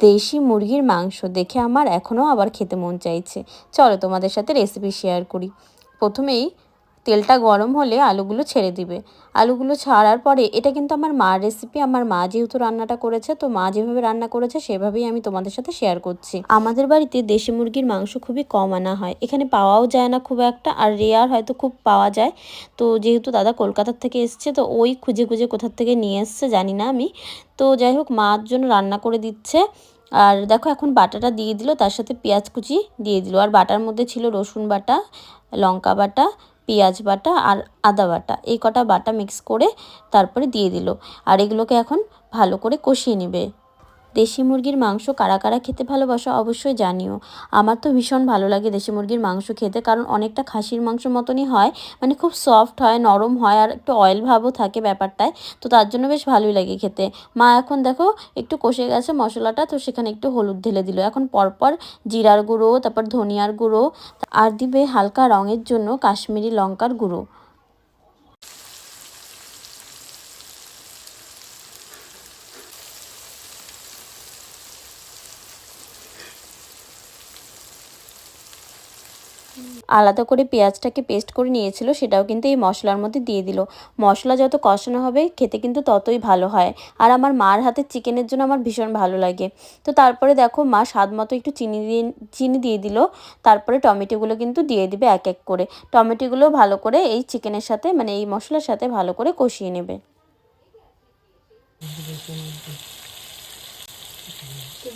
দেশি মুরগির মাংস দেখে আমার এখনও আবার খেতে মন চাইছে। চলো তোমাদের সাথে রেসিপি শেয়ার করি। প্রথমেই তেলটা গরম হলে আলুগুলো ছেড়ে দিবে। আলুগুলো ছাড়ার পরে, এটা কিন্তু আমার মার রেসিপি, আমার মা যেহেতু রান্নাটা করেছে, তো মা যেভাবে রান্না করেছে সেভাবেই আমি তোমাদের সাথে শেয়ার করছি। আমাদের বাড়িতে দেশি মুরগির মাংস খুবই কম আনা হয়, এখানে পাওয়াও যায় না খুব একটা, আর রেয়ার হয়তো খুব পাওয়া যায়। তো যেহেতু দাদা কলকাতার থেকে এসছে, তো ওই খুঁজে খুঁজে কোথার থেকে নিয়ে এসছে জানি না আমি। তো যাই হোক, মার জন্য রান্না করে দিচ্ছে। আর দেখো এখন বাটাটা দিয়ে দিল, তার সাথে পেঁয়াজ কুচি দিয়ে দিল, আর বাটার মধ্যে ছিল রসুন বাটা, লঙ্কা বাটা, পেঁয়াজ বাটা আর আদা বাটা, এই কটা বাটা মিক্স করে তারপরে দিয়ে দিল। আর এগুলোকে এখন ভালো করে কষিয়ে নেবে। দেশি মুরগির মাংস কারা কারা খেতে ভালোবাসো অবশ্যই জানিও। আমার তো ভীষণ ভালো লাগে দেশি মুরগির মাংস খেতে, কারণ অনেকটা খাসির মাংসের মতনই হয়, মানে খুব সফট হয়, নরম হয়, আর একটু অয়েল ভাবও থাকে ব্যাপারটায়। তো তার জন্য বেশ ভালোই লাগে খেতে। মা এখন দেখো একটু কষে গেছে মশলাটা, তো সেখানে একটু হলুদ ঢেলে দিল। এখন পরপর জিরার গুঁড়ো, তারপর ধনিয়ার গুঁড়ো, আর দিবে হালকা রঙের জন্য কাশ্মীরি লঙ্কার গুঁড়ো। আলাদা করে পেঁয়াজটাকে পেস্ট করে নিয়েছিল, সেটাও কিন্তু এই মশলার মধ্যে দিয়ে দিল। মশলা যত কষানো হবে খেতে কিন্তু ততই ভালো হয়। আর আমার মার হাতের চিকেনের জন্য আমার ভীষণ ভালো লাগে। তো তারপরে দেখো মা স্বাদ মতো একটু চিনি দিয়ে দিল। তারপরে টমেটোগুলো কিন্তু দিয়ে দিবে এক এক করে। টমেটোগুলো ভালো করে এই চিকেনের সাথে, মানে এই মশলার সাথে ভালো করে কষিয়ে নেবে।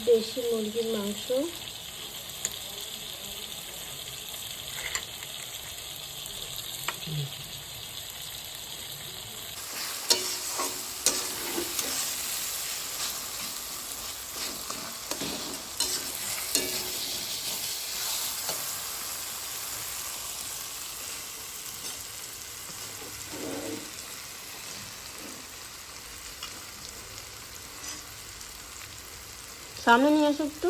দেশি মুরগির মাংস সামনে নিয়ে আসো একটু।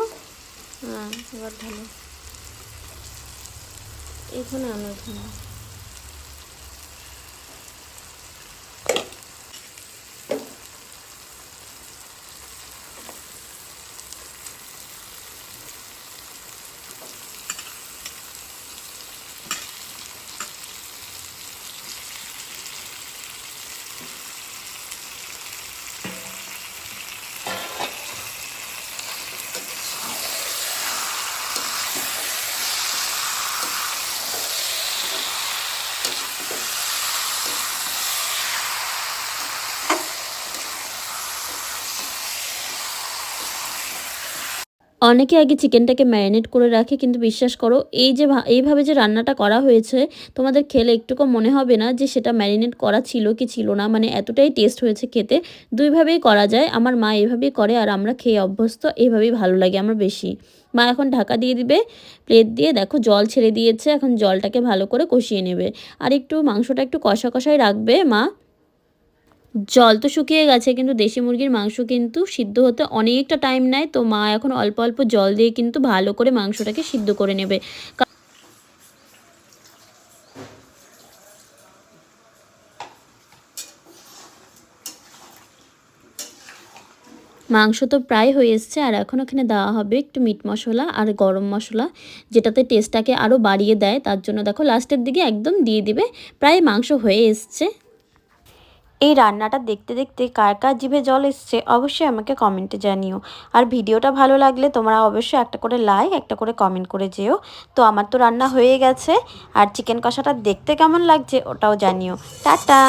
হ্যাঁ, এবার ঢালো। এখানে আনো, এখানে। অনেকে আগে চিকেনটাকে ম্যারিনেট করে রাখে, কিন্তু বিশ্বাস করো এই যে এইভাবে যে রান্নাটা করা হয়েছে, তোমাদের খেলে একটুকু মনে হবে না যে সেটা ম্যারিনেট করা ছিল কি ছিল না, মানে এতটাই টেস্ট হয়েছে খেতে। দুইভাবেই করা যায়, আমার মা এভাবেই করে, আর আমরা খেয়ে অভ্যস্ত, এইভাবেই ভালো লাগে আমার বেশি। মা এখন ঢাকা দিয়ে দিবে প্লেট দিয়ে। দেখো জল ছেড়ে দিয়েছে, এখন জলটাকে ভালো করে কষিয়ে নেবে। আর একটু মাংসটা একটু কষা কষাই রাখবে মা। জল তো শুকিয়ে গেছে, কিন্তু দেশি মুরগির মাংস কিন্তু সিদ্ধ হতে অনেকটা টাইম নেয়, তো মা এখন অল্প অল্প জল দিয়ে কিন্তু ভালো করে মাংসটাকে সিদ্ধ করে নেবে। মাংস তো প্রায় হয়ে এসছে, আর এখন ওখানে দেওয়া হবে একটু মিট মশলা আর গরম মশলা, যেটাতে টেস্টটাকে আরও বাড়িয়ে দেয়। তার জন্য দেখো লাস্টের দিকে একদম দিয়ে দিবে। প্রায় মাংস হয়ে এসছে। এই রান্নাটা দেখতে দেখতে কার কার জিভে জল এসছে অবশ্যই আমাকে কমেন্টে জানিও। আর ভিডিওটা ভালো লাগলে তোমরা অবশ্যই একটা করে লাইক, একটা করে কমেন্ট করে যেও। তো আমার তো রান্না হয়ে গেছে, আর চিকেন কষাটা দেখতে কেমন লাগছে ওটাও জানিও। টাটা।